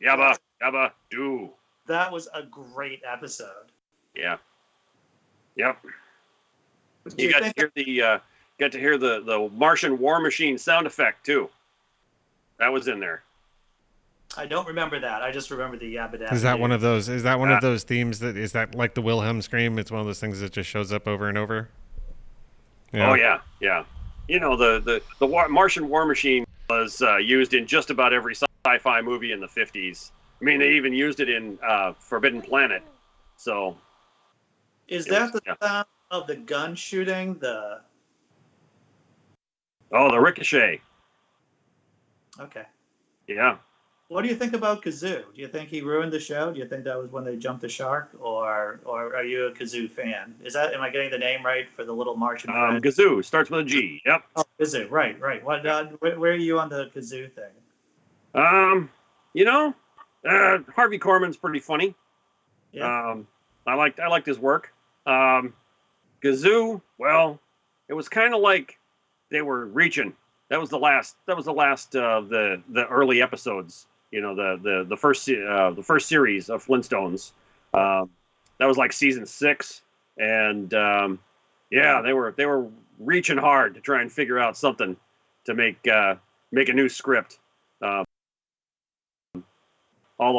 Yabba Dabba Doo. That was a great episode. Yeah. Yep. You got to hear the Martian war machine sound effect too. That was in there. I don't remember that. I just remember the Yabba Dabba. Is that one of those? Is that one of those themes? Is that like the Wilhelm scream? It's one of those things that just shows up over and over. Yeah. Oh yeah. The Martian war machine was used in just about every sci-fi movie in the 50s. I mean, they even used it in Forbidden Planet. So. Is that the sound of the gun shooting? The ricochet. Okay. Yeah. What do you think about Kazoo? Do you think he ruined the show? Do you think that was when they jumped the shark, or are you a Kazoo fan? Am I getting the name right for the little Martian? Kazoo starts with a G. Yep. Oh, Kazoo. Right. What? Where are you on the Kazoo thing? Harvey Korman's pretty funny. Yeah. I liked his work. Kazoo, well, it was kind of like they were reaching. That was the last of the early episodes. The first series of Flintstones. That was like season 6, and they were reaching hard to try and figure out something to make a new script. All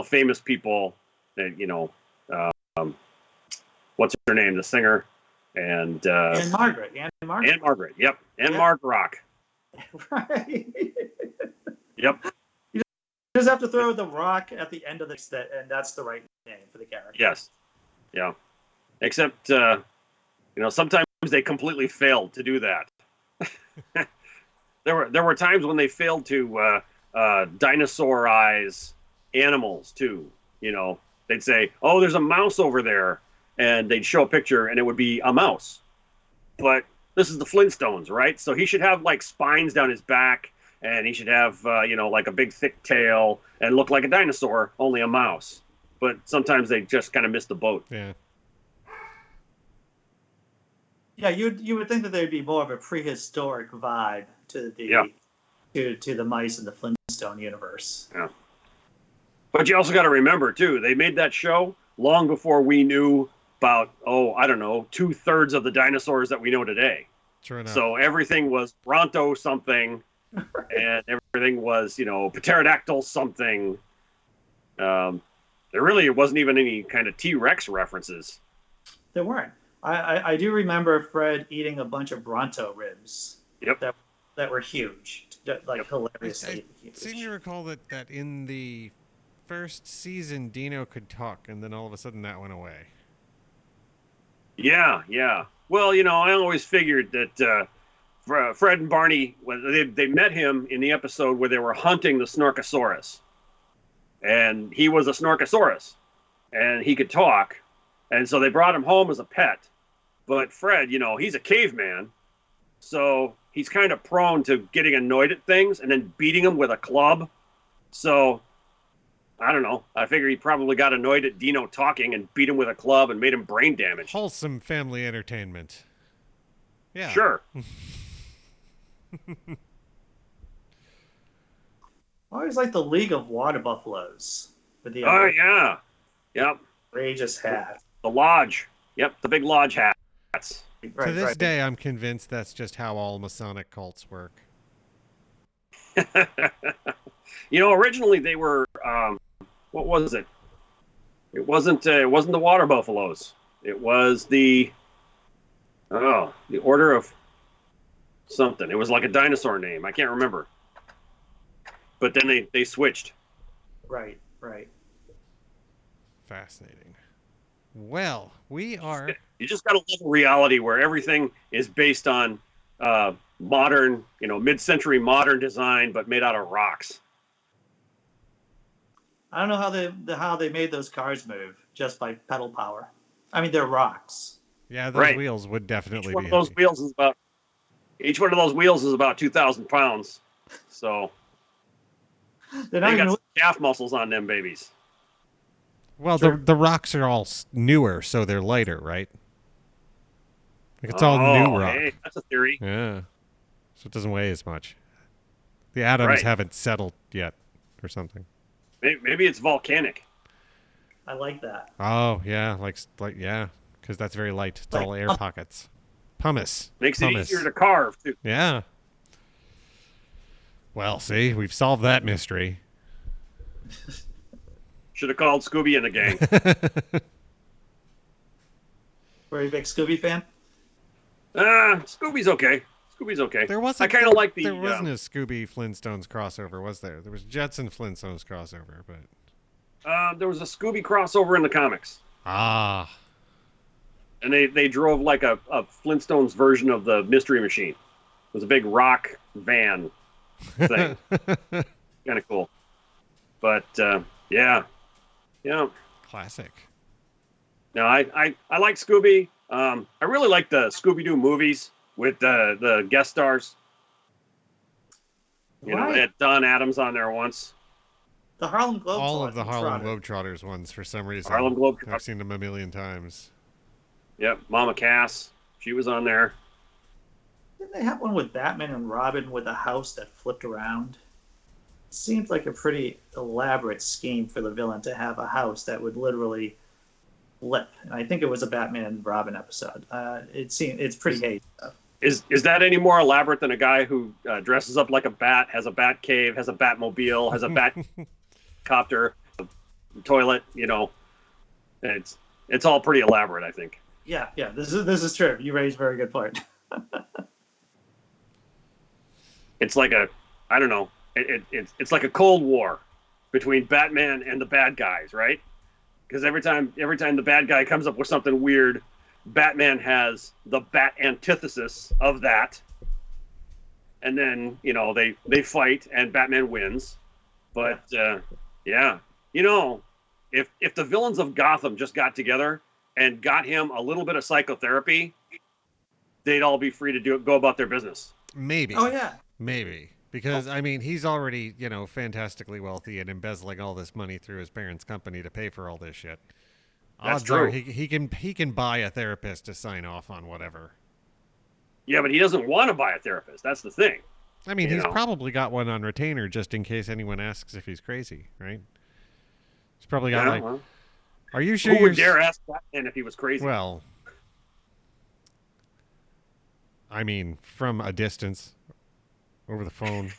the famous people that what's her name, the singer, and Margaret. Yep, and Mark Rock. Right. Yep. You just have to throw the rock at the end of and that's the right name for the character. Yes. Yeah. Except, sometimes they completely failed to do that. There were times when they failed to dinosaurize animals too. They'd say, "Oh, there's a mouse over there," and they'd show a picture, and it would be a mouse, but this is the Flintstones, right? So he should have like spines down his back, and he should have, like a big thick tail and look like a dinosaur, only a mouse. But sometimes they just kind of miss the boat. Yeah. Yeah, you would think that there'd be more of a prehistoric vibe to the to the mice in the Flintstone universe. Yeah. But you also got to remember too, they made that show long before we knew about, I don't know, 2/3 of the dinosaurs that we know today. True enough. So everything was Bronto something, and everything was, pterodactyl something. There really wasn't even any kind of T-Rex references. There weren't. I do remember Fred eating a bunch of Bronto ribs. Yep. That were huge, like hilariously I huge. seem to recall that in the first season, Dino could talk, and then all of a sudden that went away. Yeah. Well, I always figured that Fred and Barney, they met him in the episode where they were hunting the Snorkosaurus. And he was a Snorkosaurus. And he could talk. And so they brought him home as a pet. But Fred, he's a caveman. So he's kind of prone to getting annoyed at things and then beating them with a club. So I don't know. I figure he probably got annoyed at Dino talking and beat him with a club and made him brain damage. Wholesome family entertainment. Yeah. Sure. I always like the League of Water Buffaloes with the Yeah. Yep. outrageous hat. The lodge. Yep. The big lodge hats. To this day, I'm convinced that's just how all Masonic cults work. Originally they were, what was it? It wasn't the water buffaloes. It was the order of something. It was like a dinosaur name. I can't remember. But then they switched. Right. Fascinating. Well, we are... You just got to live a reality where everything is based on modern, mid-century modern design, but made out of rocks. I don't know how they made those cars move just by pedal power. I mean, they're rocks. Yeah, those wheels would definitely Each one be of those wheels is about 2,000 pounds. So They're they not got even some calf muscles on them babies. Well, Sure. the rocks are all newer, so they're lighter, right? Like it's all new rock. Hey, that's a theory. Yeah. So it doesn't weigh as much. The atoms haven't settled yet or something. Maybe it's volcanic. I like that. Oh, yeah. Like yeah. Because that's very light. It's all air pockets. Pumice. Makes Pumice. it easier to carve, too. Yeah. Well, see, we've solved that mystery. Should have called Scooby and the gang. Were you a big Scooby fan? Scooby's okay. Scooby's okay. There wasn't. I kind of like the. There wasn't a Scooby Flintstones crossover, was there? There was Jetson Flintstones crossover, but. There was a Scooby crossover in the comics. Ah. And they drove like a Flintstones version of the Mystery Machine. It was a big rock van thing. Kind of cool. But yeah. Classic. No, I like Scooby. I really like the Scooby Doo movies with the guest stars. They had Don Adams on there once. The Harlem Globetrotters. All of the Harlem Globetrotters ones for some reason. Harlem Globetrotters. I've seen them a million times. Yep, Mama Cass. She was on there. Didn't they have one with Batman and Robin with a house that flipped around? Seems like a pretty elaborate scheme for the villain to have a house that would literally flip. And I think it was a Batman and Robin episode. It's pretty hazy stuff. Is that any more elaborate than a guy who dresses up like a bat, has a bat cave, has a Batmobile, has a bat copter, toilet? It's all pretty elaborate, I think. Yeah. This is true. You raised a very good point. It's like I don't know. It's like a Cold War between Batman and the bad guys, right? Because every time the bad guy comes up with something weird, Batman has the bat antithesis of that, and then they fight and Batman wins. But yeah, if the villains of Gotham just got together and got him a little bit of psychotherapy, they'd all be free to go about their business. Maybe. Oh yeah. Maybe. Because, I mean, he's already, fantastically wealthy and embezzling all this money through his parents' company to pay for all this shit. That's Odds are true. he can buy a therapist to sign off on whatever. Yeah, but he doesn't want to buy a therapist. That's the thing. I mean, You he's know. probably got one on retainer just in case anyone asks if he's crazy, right? He's probably got Yeah, well, are you sure who you're... would dare ask Batman if he was crazy? Well, I mean, from a distance, over the phone.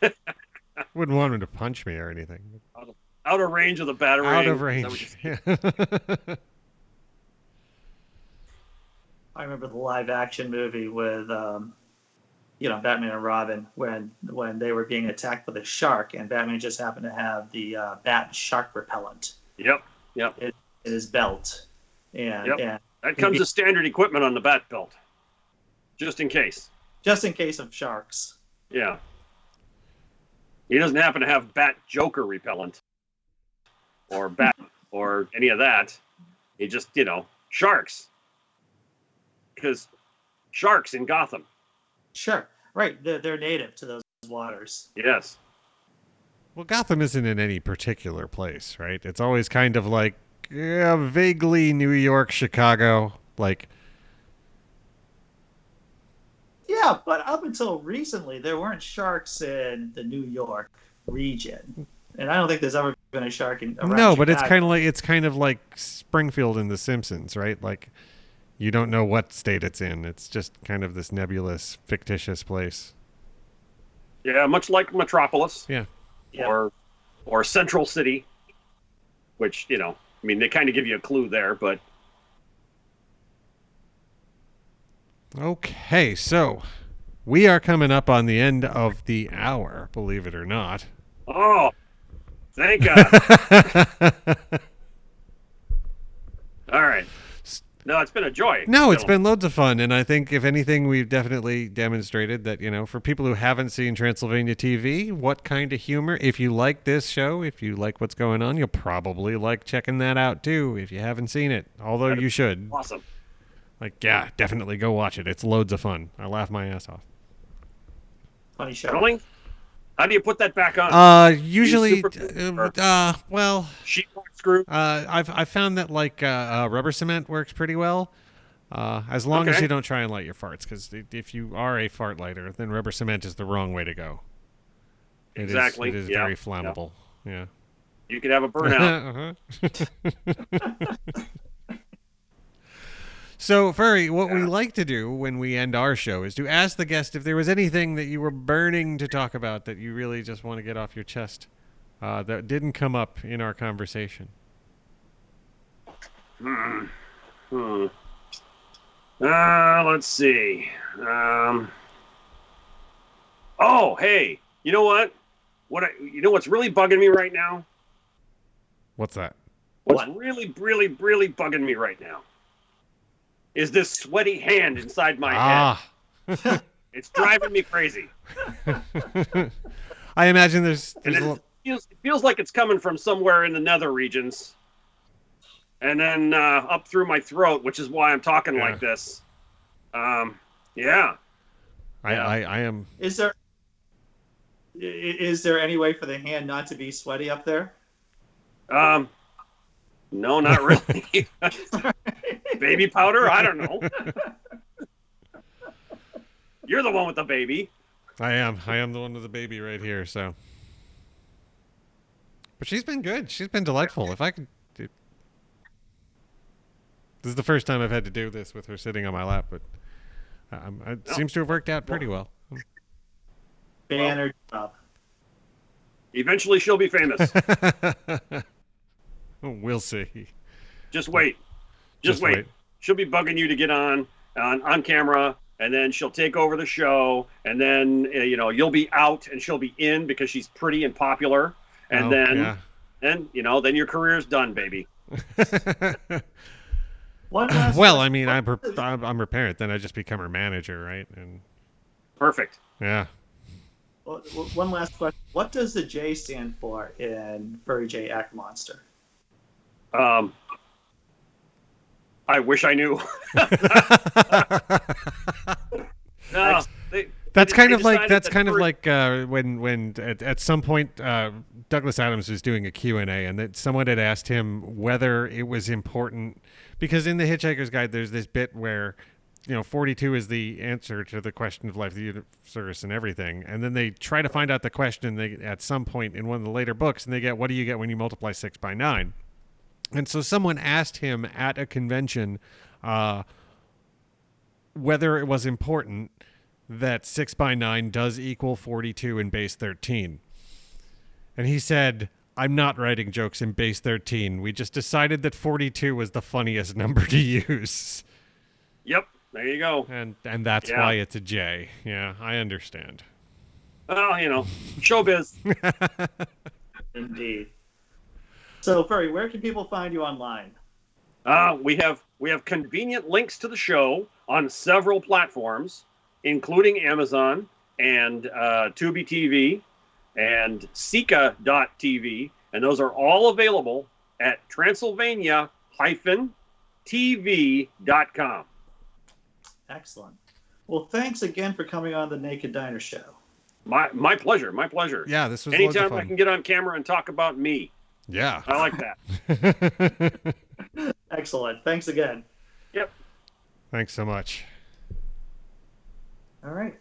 Wouldn't want him to punch me or anything. Out of range of the batarang. Out of Is that what range. Yeah. I remember the live action movie with, Batman and Robin when they were being attacked by the shark, and Batman just happened to have the bat shark repellent Yep. in his belt, and That comes as standard equipment on the bat belt, just in case. just in case of sharks. Yeah. He doesn't happen to have bat Joker repellent or bat or any of that. He just, sharks. Because sharks in Gotham. Sure, right. They're native to those waters. Yes. Well, Gotham isn't in any particular place, right? It's always kind of like vaguely New York, Chicago, like... Yeah, but up until recently, there weren't sharks in the New York region, and I don't think there's ever been a shark in. No, but it's Chicago. kind of like Springfield in The Simpsons, right? Like, you don't know what state it's in. It's just kind of this nebulous, fictitious place. Yeah, much like Metropolis. Yeah. Yeah. Or Central City, which, they kind of give you a clue there, but... Okay, so we are coming up on the end of the hour, believe it or not. Oh, thank God. All right. No, it's been a joy. No, it's been loads of fun, and I think, if anything, we've definitely demonstrated that, for people who haven't seen Transylvania TV, what kind of humor, if you like this show, if you like what's going on, you'll probably like checking that out, too, if you haven't seen it, although you should. Awesome. Like, yeah, definitely go watch it. It's loads of fun. I laugh my ass off. Funny show. Really? How do you put that back on? Usually, well... Sheetrock screw? I've found that, like, rubber cement works pretty well. As long as you don't try and light your farts, because if you are a fart lighter, then rubber cement is the wrong way to go. Exactly. It is very flammable. Yeah. You could have a burnout. So, Furry, what we like to do when we end our show is to ask the guest if there was anything that you were burning to talk about that you really just want to get off your chest that didn't come up in our conversation. Let's see. Oh, hey, you know what? What's really bugging me right now? What's that? What's really, really, really bugging me right now is this sweaty hand inside my head. It's driving me crazy. I imagine It feels like it's coming from somewhere in the nether regions, and then up through my throat, which is why I'm talking like this. I am. Is there any way for the hand not to be sweaty up there? No, not really. Baby powder? I don't know. You're the one with the baby. I am the one with the baby right here, so. But she's been good. She's been delightful. If I could do... This is the first time I've had to do this with her sitting on my lap, but it seems to have worked out pretty well. Banner job. Eventually she'll be famous. We'll see. Just wait. Just wait. She'll be bugging you to get on camera, and then she'll take over the show, and then you'll be out and she'll be in because she's pretty and popular, and then your career's done, baby. Well, I mean, I'm her parent. Then I just become her manager, right? And perfect. Yeah. Well, one last question: what does the J stand for in Furry J Ackermonster? I wish I knew. No, that's kind of like when at some point Douglas Adams was doing a Q&A, and that someone had asked him whether it was important, because in the Hitchhiker's Guide there's this bit where 42 is the answer to the question of life, the universe, and everything. And then they try to find out the question at some point in one of the later books, and they get, what do you get when you multiply 6 by 9? And so someone asked him at a convention whether it was important that 6 by 9 does equal 42 in base 13. And he said, I'm not writing jokes in base 13. We just decided that 42 was the funniest number to use. Yep, there you go. And that's why it's a J. Yeah, I understand. Well, showbiz. Indeed. So, Furry, where can people find you online? We have convenient links to the show on several platforms, including Amazon and Tubi TV and Sika.tv, and those are all available at Transylvania-TV.com. Excellent. Well, thanks again for coming on the Naked Diner Show. My pleasure. My pleasure. Yeah, this was loads of anytime fun. I can get on camera and talk about me. Yeah. I like that. Excellent. Thanks again. Yep. Thanks so much. All right.